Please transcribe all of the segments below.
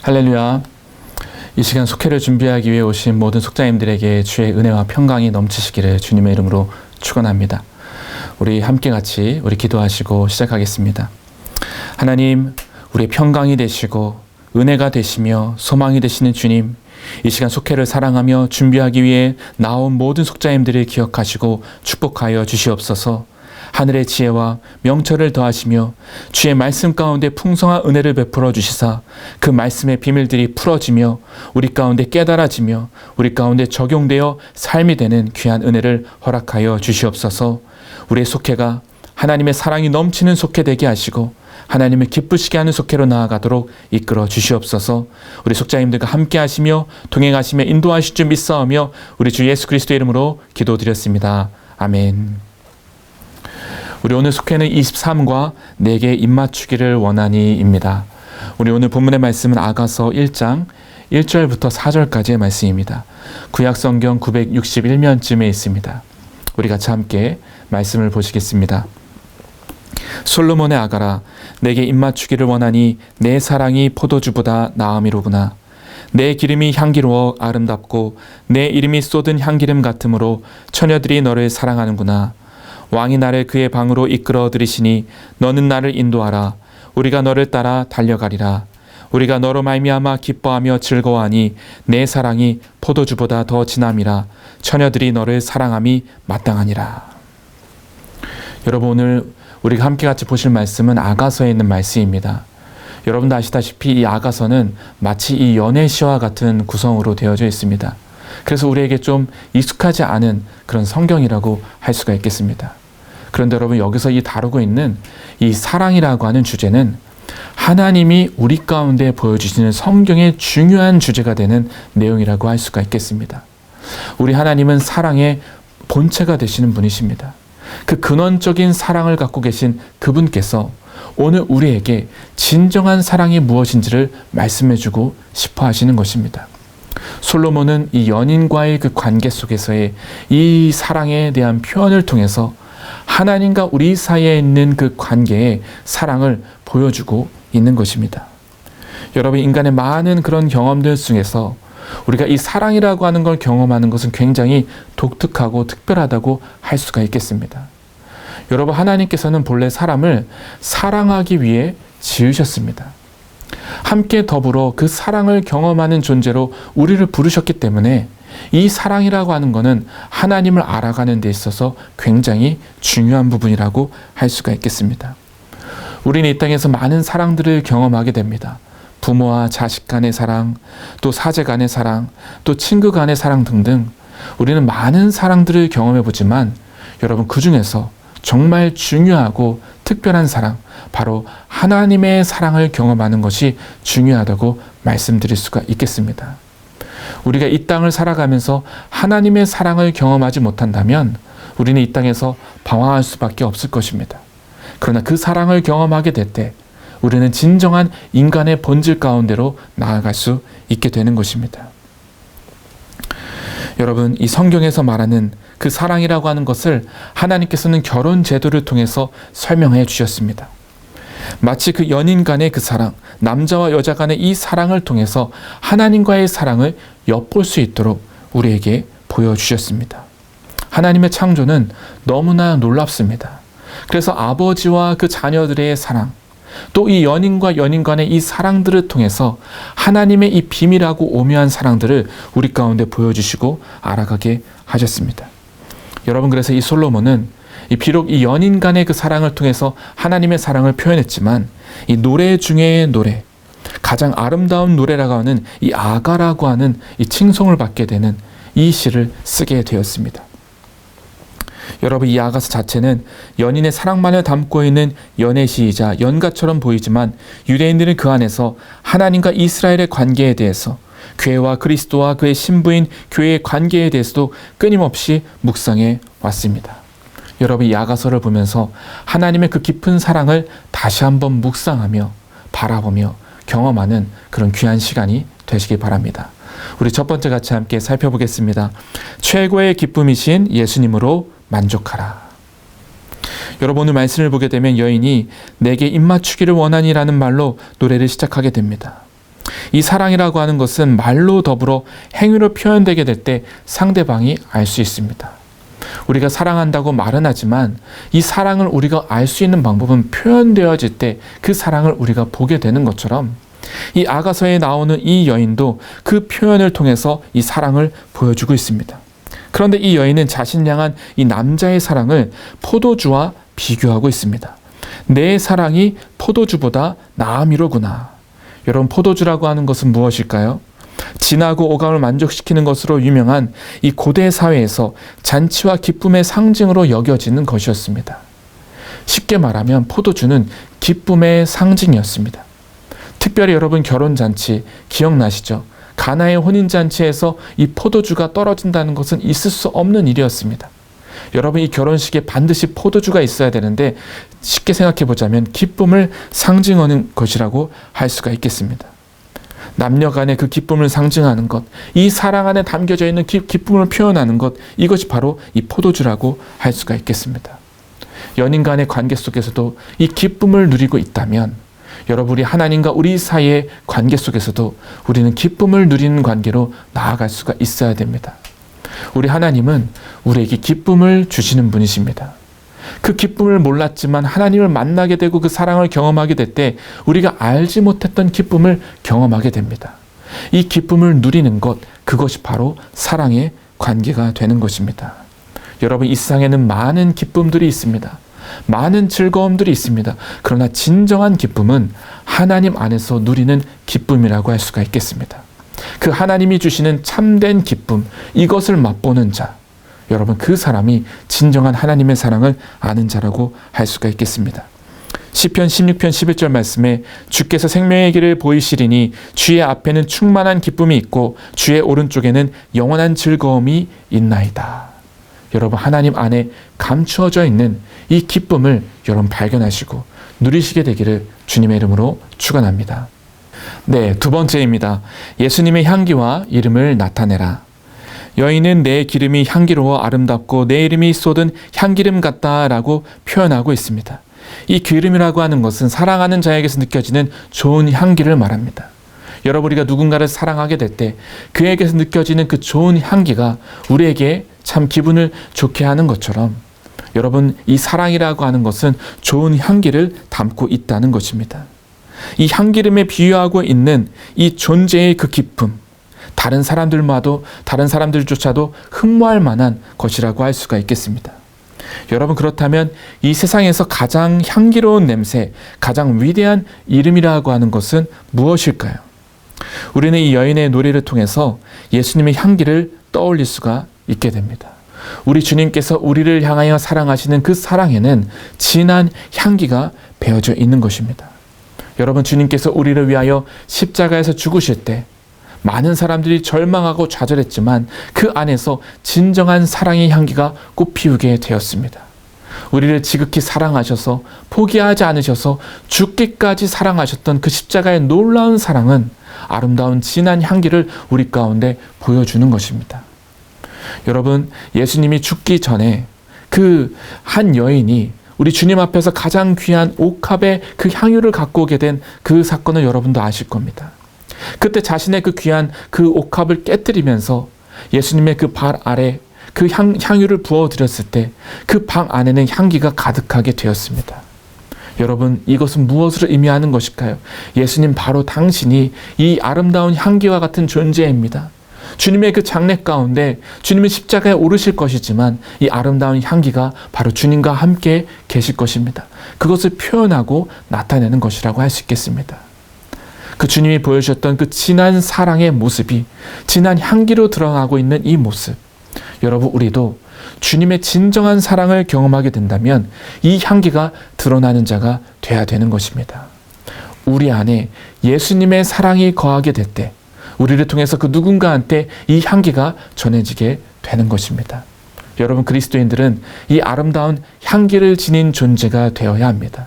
할렐루야. 이 시간 속회를 준비하기 위해 오신 모든 속자님들에게 주의 은혜와 평강이 넘치시기를 주님의 이름으로 축원합니다. 우리 함께 같이 우리 기도하시고 시작하겠습니다. 하나님, 우리의 평강이 되시고 은혜가 되시며 소망이 되시는 주님, 이 시간 속회를 사랑하며 준비하기 위해 나온 모든 속자님들을 기억하시고 축복하여 주시옵소서. 하늘의 지혜와 명철을 더하시며 주의 말씀 가운데 풍성한 은혜를 베풀어 주시사 그 말씀의 비밀들이 풀어지며 우리 가운데 깨달아지며 우리 가운데 적용되어 삶이 되는 귀한 은혜를 허락하여 주시옵소서. 우리의 속회가 하나님의 사랑이 넘치는 속회 되게 하시고 하나님을 기쁘시게 하는 속회로 나아가도록 이끌어 주시옵소서. 우리 속자님들과 함께 하시며 동행하시며 인도하실 줄 믿사오며 우리 주 예수 그리스도의 이름으로 기도드렸습니다. 아멘. 우리 오늘 속회는 23과 내게 입맞추기를 원하니입니다. 우리 오늘 본문의 말씀은 아가서 1장 1절부터 4절까지의 말씀입니다. 구약성경 961면쯤에 있습니다. 우리 같이 함께 말씀을 보시겠습니다. 솔로몬의 아가라, 내게 입맞추기를 원하니 내 사랑이 포도주보다 나음이로구나. 내 기름이 향기로워 아름답고 내 이름이 쏟은 향기름 같으므로 처녀들이 너를 사랑하는구나. 왕이 나를 그의 방으로 이끌어 들이시니 너는 나를 인도하라. 우리가 너를 따라 달려가리라. 우리가 너로 말미암아 기뻐하며 즐거워하니 내 사랑이 포도주보다 더 진함이라. 처녀들이 너를 사랑함이 마땅하니라. 여러분, 오늘 우리가 함께 같이 보실 말씀은 아가서에 있는 말씀입니다. 여러분도 아시다시피 이 아가서는 마치 이 연애시와 같은 구성으로 되어져 있습니다. 그래서 우리에게 좀 익숙하지 않은 그런 성경이라고 할 수가 있겠습니다. 그런데 여러분, 여기서 이 다루고 있는 이 사랑이라고 하는 주제는 하나님이 우리 가운데 보여주시는 성경의 중요한 주제가 되는 내용이라고 할 수가 있겠습니다. 우리 하나님은 사랑의 본체가 되시는 분이십니다. 그 근원적인 사랑을 갖고 계신 그분께서 오늘 우리에게 진정한 사랑이 무엇인지를 말씀해주고 싶어 하시는 것입니다. 솔로몬은 이 연인과의 그 관계 속에서의 이 사랑에 대한 표현을 통해서 하나님과 우리 사이에 있는 그 관계의 사랑을 보여주고 있는 것입니다. 여러분, 인간의 많은 그런 경험들 중에서 우리가 이 사랑이라고 하는 걸 경험하는 것은 굉장히 독특하고 특별하다고 할 수가 있겠습니다. 여러분, 하나님께서는 본래 사람을 사랑하기 위해 지으셨습니다. 함께 더불어 그 사랑을 경험하는 존재로 우리를 부르셨기 때문에 이 사랑이라고 하는 것은 하나님을 알아가는 데 있어서 굉장히 중요한 부분이라고 할 수가 있겠습니다. 우리는 이 땅에서 많은 사랑들을 경험하게 됩니다. 부모와 자식 간의 사랑, 또 사제 간의 사랑, 또 친구 간의 사랑 등등 우리는 많은 사랑들을 경험해 보지만 여러분, 그 중에서 정말 중요하고 특별한 사랑, 바로 하나님의 사랑을 경험하는 것이 중요하다고 말씀드릴 수가 있겠습니다. 우리가 이 땅을 살아가면서 하나님의 사랑을 경험하지 못한다면 우리는 이 땅에서 방황할 수밖에 없을 것입니다. 그러나 그 사랑을 경험하게 될 때 우리는 진정한 인간의 본질 가운데로 나아갈 수 있게 되는 것입니다. 여러분, 이 성경에서 말하는 그 사랑이라고 하는 것을 하나님께서는 결혼 제도를 통해서 설명해 주셨습니다. 마치 그 연인 간의 그 사랑, 남자와 여자 간의 이 사랑을 통해서 하나님과의 사랑을 엿볼 수 있도록 우리에게 보여주셨습니다. 하나님의 창조는 너무나 놀랍습니다. 그래서 아버지와 그 자녀들의 사랑, 또 이 연인과 연인 간의 이 사랑들을 통해서 하나님의 이 비밀하고 오묘한 사랑들을 우리 가운데 보여주시고 알아가게 하셨습니다. 여러분, 그래서 이 솔로몬은 비록 이 연인 간의 그 사랑을 통해서 하나님의 사랑을 표현했지만 이 노래 중에 노래, 가장 아름다운 노래라고 하는 이 아가라고 하는 이 칭송을 받게 되는 이 시를 쓰게 되었습니다. 여러분, 이 아가서 자체는 연인의 사랑만을 담고 있는 연애시이자 연가처럼 보이지만 유대인들은 그 안에서 하나님과 이스라엘의 관계에 대해서, 교회와 그리스도와 그의 신부인 교회의 관계에 대해서도 끊임없이 묵상해 왔습니다. 여러분, 이 아가서를 보면서 하나님의 그 깊은 사랑을 다시 한번 묵상하며 바라보며 경험하는 그런 귀한 시간이 되시기 바랍니다. 우리 첫 번째 같이 함께 살펴보겠습니다. 최고의 기쁨이신 예수님으로 만족하라. 여러분, 오늘 말씀을 보게 되면 여인이 내게 입맞추기를 원하니라는 말로 노래를 시작하게 됩니다. 이 사랑이라고 하는 것은 말로 더불어 행위로 표현되게 될 때 상대방이 알 수 있습니다. 우리가 사랑한다고 말은 하지만 이 사랑을 우리가 알 수 있는 방법은 표현되어질 때 그 사랑을 우리가 보게 되는 것처럼 이 아가서에 나오는 이 여인도 그 표현을 통해서 이 사랑을 보여주고 있습니다. 그런데 이 여인은 자신을 향한 이 남자의 사랑을 포도주와 비교하고 있습니다. 내 사랑이 포도주보다 나음이로구나. 여러분, 포도주라고 하는 것은 무엇일까요? 진하고 오감을 만족시키는 것으로 유명한 이 고대 사회에서 잔치와 기쁨의 상징으로 여겨지는 것이었습니다. 쉽게 말하면 포도주는 기쁨의 상징이었습니다. 특별히 여러분, 결혼잔치 기억나시죠? 가나의 혼인잔치에서 이 포도주가 떨어진다는 것은 있을 수 없는 일이었습니다. 여러분, 이 결혼식에 반드시 포도주가 있어야 되는데 쉽게 생각해 보자면 기쁨을 상징하는 것이라고 할 수가 있겠습니다. 남녀 간의 그 기쁨을 상징하는 것, 이 사랑 안에 담겨져 있는 기쁨을 표현하는 것, 이것이 바로 이 포도주라고 할 수가 있겠습니다. 연인 간의 관계 속에서도 이 기쁨을 누리고 있다면 여러분, 우리 하나님과 우리 사이의 관계 속에서도 우리는 기쁨을 누리는 관계로 나아갈 수가 있어야 됩니다. 우리 하나님은 우리에게 기쁨을 주시는 분이십니다. 그 기쁨을 몰랐지만 하나님을 만나게 되고 그 사랑을 경험하게 될 때 우리가 알지 못했던 기쁨을 경험하게 됩니다. 이 기쁨을 누리는 것, 그것이 바로 사랑의 관계가 되는 것입니다. 여러분, 이 세상에는 많은 기쁨들이 있습니다. 많은 즐거움들이 있습니다. 그러나 진정한 기쁨은 하나님 안에서 누리는 기쁨이라고 할 수가 있겠습니다. 그 하나님이 주시는 참된 기쁨, 이것을 맛보는 자, 여러분, 그 사람이 진정한 하나님의 사랑을 아는 자라고 할 수가 있겠습니다. 시편 16편 11절 말씀에 주께서 생명의 길을 보이시리니 주의 앞에는 충만한 기쁨이 있고 주의 오른쪽에는 영원한 즐거움이 있나이다. 여러분, 하나님 안에 감추어져 있는 이 기쁨을 여러분 발견하시고 누리시게 되기를 주님의 이름으로 축원합니다. 네, 두 번째입니다. 예수님의 향기와 이름을 나타내라. 여인은 내 기름이 향기로워 아름답고 내 이름이 쏟은 향기름 같다라고 표현하고 있습니다. 이 기름이라고 하는 것은 사랑하는 자에게서 느껴지는 좋은 향기를 말합니다. 여러분, 우리가 누군가를 사랑하게 될 때 그에게서 느껴지는 그 좋은 향기가 우리에게 참 기분을 좋게 하는 것처럼 여러분, 이 사랑이라고 하는 것은 좋은 향기를 담고 있다는 것입니다. 이 향기름에 비유하고 있는 이 존재의 그 기쁨, 다른 사람들조차도 흠모할 만한 것이라고 할 수가 있겠습니다. 여러분, 그렇다면 이 세상에서 가장 향기로운 냄새, 가장 위대한 이름이라고 하는 것은 무엇일까요? 우리는 이 여인의 노래를 통해서 예수님의 향기를 떠올릴 수가 있게 됩니다. 우리 주님께서 우리를 향하여 사랑하시는 그 사랑에는 진한 향기가 배어져 있는 것입니다. 여러분, 주님께서 우리를 위하여 십자가에서 죽으실 때 많은 사람들이 절망하고 좌절했지만 그 안에서 진정한 사랑의 향기가 꽃피우게 되었습니다. 우리를 지극히 사랑하셔서 포기하지 않으셔서 죽기까지 사랑하셨던 그 십자가의 놀라운 사랑은 아름다운 진한 향기를 우리 가운데 보여주는 것입니다. 여러분, 예수님이 죽기 전에 그 한 여인이 우리 주님 앞에서 가장 귀한 옥합의 그 향유를 갖고 오게 된 그 사건을 여러분도 아실 겁니다. 그때 자신의 그 귀한 그 옥합을 깨뜨리면서 예수님의 그 발 아래 그 향유를 부어드렸을 때 그 방 안에는 향기가 가득하게 되었습니다. 여러분, 이것은 무엇을 의미하는 것일까요? 예수님 바로 당신이 이 아름다운 향기와 같은 존재입니다. 주님의 그 장례 가운데 주님은 십자가에 오르실 것이지만 이 아름다운 향기가 바로 주님과 함께 계실 것입니다. 그것을 표현하고 나타내는 것이라고 할 수 있겠습니다. 그 주님이 보여주셨던 그 진한 사랑의 모습이 진한 향기로 드러나고 있는 이 모습, 여러분, 우리도 주님의 진정한 사랑을 경험하게 된다면 이 향기가 드러나는 자가 돼야 되는 것입니다. 우리 안에 예수님의 사랑이 거하게 될 때 우리를 통해서 그 누군가한테 이 향기가 전해지게 되는 것입니다. 여러분, 그리스도인들은 이 아름다운 향기를 지닌 존재가 되어야 합니다.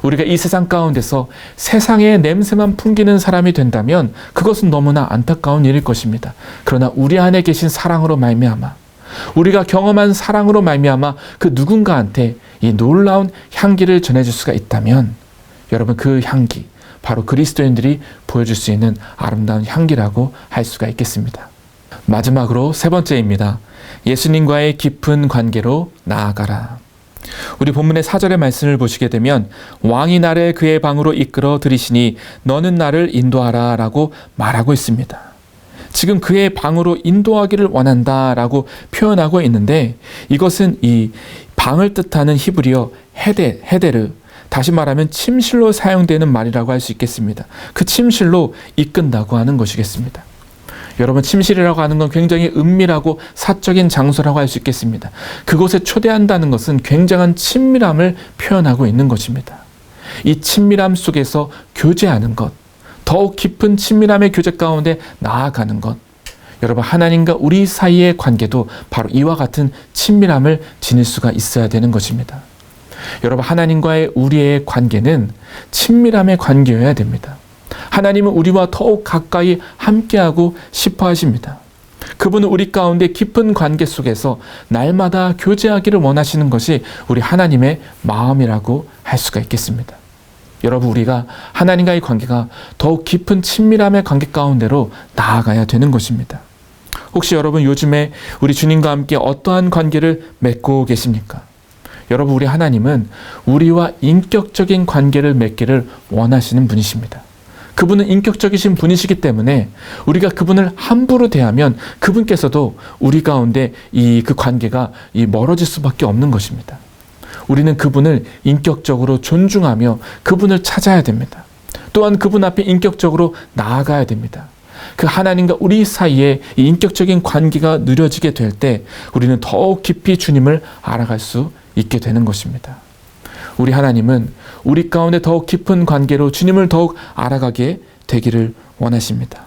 우리가 이 세상 가운데서 세상의 냄새만 풍기는 사람이 된다면 그것은 너무나 안타까운 일일 것입니다. 그러나 우리 안에 계신 사랑으로 말미암아, 우리가 경험한 사랑으로 말미암아 그 누군가한테 이 놀라운 향기를 전해줄 수가 있다면 여러분, 그 향기, 바로 그리스도인들이 보여줄 수 있는 아름다운 향기라고 할 수가 있겠습니다. 마지막으로 세 번째입니다. 예수님과의 깊은 관계로 나아가라. 우리 본문의 4절의 말씀을 보시게 되면 왕이 나를 그의 방으로 이끌어 들이시니 너는 나를 인도하라 라고 말하고 있습니다. 지금 그의 방으로 인도하기를 원한다라고 표현하고 있는데, 이것은 이 방을 뜻하는 히브리어 헤데르, 다시 말하면 침실로 사용되는 말이라고 할 수 있겠습니다. 그 침실로 이끈다고 하는 것이겠습니다. 여러분, 침실이라고 하는 건 굉장히 은밀하고 사적인 장소라고 할 수 있겠습니다. 그곳에 초대한다는 것은 굉장한 친밀함을 표현하고 있는 것입니다. 이 친밀함 속에서 교제하는 것, 더욱 깊은 친밀함의 교제 가운데 나아가는 것, 여러분, 하나님과 우리 사이의 관계도 바로 이와 같은 친밀함을 지닐 수가 있어야 되는 것입니다. 여러분, 하나님과의 우리의 관계는 친밀함의 관계여야 됩니다. 하나님은 우리와 더욱 가까이 함께하고 싶어 하십니다. 그분은 우리 가운데 깊은 관계 속에서 날마다 교제하기를 원하시는 것이 우리 하나님의 마음이라고 할 수가 있겠습니다. 여러분, 우리가 하나님과의 관계가 더욱 깊은 친밀함의 관계 가운데로 나아가야 되는 것입니다. 혹시 여러분, 요즘에 우리 주님과 함께 어떠한 관계를 맺고 계십니까? 여러분, 우리 하나님은 우리와 인격적인 관계를 맺기를 원하시는 분이십니다. 그분은 인격적이신 분이시기 때문에 우리가 그분을 함부로 대하면 그분께서도 우리 가운데 그 관계가 멀어질 수밖에 없는 것입니다. 우리는 그분을 인격적으로 존중하며 그분을 찾아야 됩니다. 또한 그분 앞에 인격적으로 나아가야 됩니다. 그 하나님과 우리 사이에 이 인격적인 관계가 누려지게 될 때 우리는 더욱 깊이 주님을 알아갈 수 있게 되는 것입니다. 우리 하나님은 우리 가운데 더욱 깊은 관계로 주님을 더욱 알아가게 되기를 원하십니다.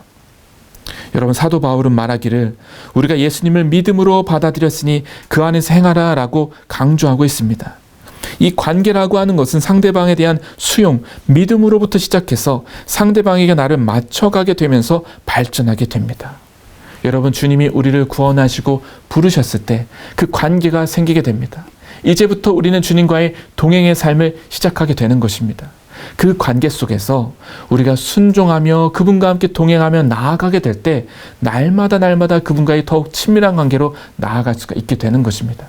여러분, 사도 바울은 말하기를 우리가 예수님을 믿음으로 받아들였으니 그 안에서 행하라 라고 강조하고 있습니다. 이 관계라고 하는 것은 상대방에 대한 수용, 믿음으로부터 시작해서 상대방에게 나를 맞춰가게 되면서 발전하게 됩니다. 여러분, 주님이 우리를 구원하시고 부르셨을 때 그 관계가 생기게 됩니다. 이제부터 우리는 주님과의 동행의 삶을 시작하게 되는 것입니다. 그 관계 속에서 우리가 순종하며 그분과 함께 동행하며 나아가게 될 때 날마다 그분과의 더욱 친밀한 관계로 나아갈 수가 있게 되는 것입니다.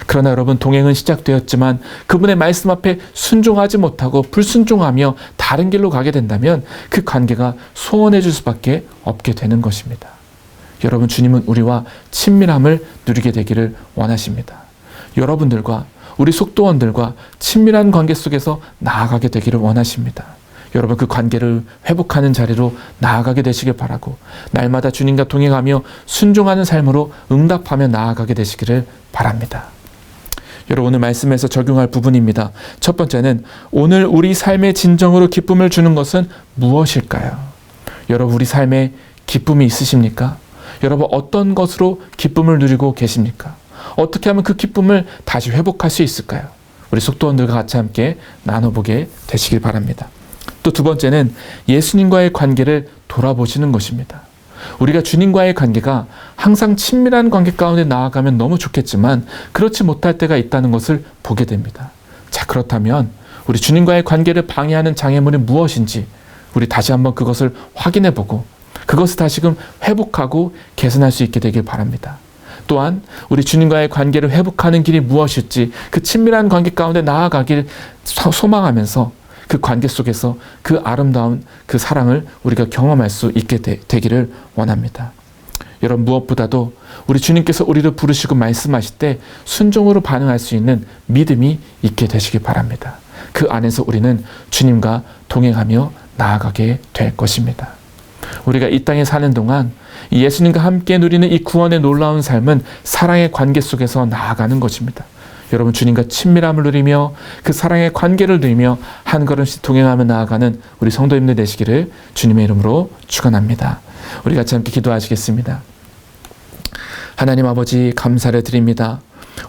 그러나 여러분, 동행은 시작되었지만 그분의 말씀 앞에 순종하지 못하고 불순종하며 다른 길로 가게 된다면 그 관계가 소원해질 수밖에 없게 되는 것입니다. 여러분, 주님은 우리와 친밀함을 누리게 되기를 원하십니다. 여러분들과 우리 속도원들과 친밀한 관계 속에서 나아가게 되기를 원하십니다. 여러분, 그 관계를 회복하는 자리로 나아가게 되시길 바라고 날마다 주님과 동행하며 순종하는 삶으로 응답하며 나아가게 되시기를 바랍니다. 여러분, 오늘 말씀에서 적용할 부분입니다. 첫 번째는 오늘 우리 삶의 진정으로 기쁨을 주는 것은 무엇일까요? 여러분, 우리 삶에 기쁨이 있으십니까? 여러분, 어떤 것으로 기쁨을 누리고 계십니까? 어떻게 하면 그 기쁨을 다시 회복할 수 있을까요? 우리 속도원들과 같이 함께 나눠보게 되시길 바랍니다. 또 두 번째는 예수님과의 관계를 돌아보시는 것입니다. 우리가 주님과의 관계가 항상 친밀한 관계 가운데 나아가면 너무 좋겠지만 그렇지 못할 때가 있다는 것을 보게 됩니다. 자, 그렇다면 우리 주님과의 관계를 방해하는 장애물이 무엇인지 우리 다시 한번 그것을 확인해보고 그것을 다시금 회복하고 개선할 수 있게 되길 바랍니다. 또한 우리 주님과의 관계를 회복하는 길이 무엇일지 그 친밀한 관계 가운데 나아가길 소망하면서 그 관계 속에서 그 아름다운 그 사랑을 우리가 경험할 수 있게 되기를 원합니다. 여러분, 무엇보다도 우리 주님께서 우리를 부르시고 말씀하실 때 순종으로 반응할 수 있는 믿음이 있게 되시기 바랍니다. 그 안에서 우리는 주님과 동행하며 나아가게 될 것입니다. 우리가 이 땅에 사는 동안 예수님과 함께 누리는 이 구원의 놀라운 삶은 사랑의 관계 속에서 나아가는 것입니다. 여러분, 주님과 친밀함을 누리며 그 사랑의 관계를 누리며 한 걸음씩 동행하며 나아가는 우리 성도님들 되시기를 주님의 이름으로 축원합니다. 우리 같이 함께 기도하시겠습니다. 하나님 아버지, 감사를 드립니다.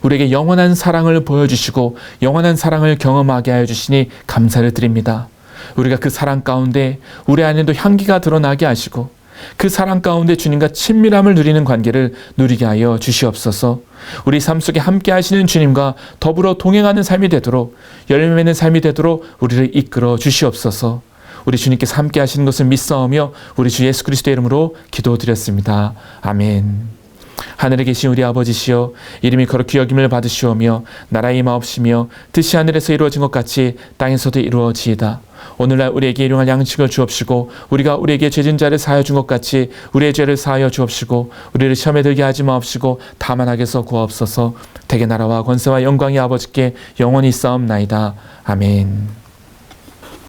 우리에게 영원한 사랑을 보여주시고 영원한 사랑을 경험하게 하여 주시니 감사를 드립니다. 우리가 그 사랑 가운데 우리 안에도 향기가 드러나게 하시고 그 사랑 가운데 주님과 친밀함을 누리는 관계를 누리게 하여 주시옵소서. 우리 삶 속에 함께 하시는 주님과 더불어 동행하는 삶이 되도록 열매 맺는 삶이 되도록 우리를 이끌어 주시옵소서. 우리 주님께서 함께 하시는 것을 믿사오며 우리 주 예수 그리스도의 이름으로 기도드렸습니다. 아멘. 하늘에 계신 우리 아버지시여, 이름이 거룩히 여김을 받으시오며 나라의 임하옵시며 뜻이 하늘에서 이루어진 것 같이 땅에서도 이루어지이다. 오늘날 우리에게 일용할 양식을 주옵시고 우리가 우리에게 죄진 자를 사하여 준 것 같이 우리의 죄를 사하여 주옵시고 우리를 시험에 들게 하지 마옵시고 다만 악에서 구하옵소서. 대개 나라와 권세와 영광이 아버지께 영원히 있사옵나이다. 아멘.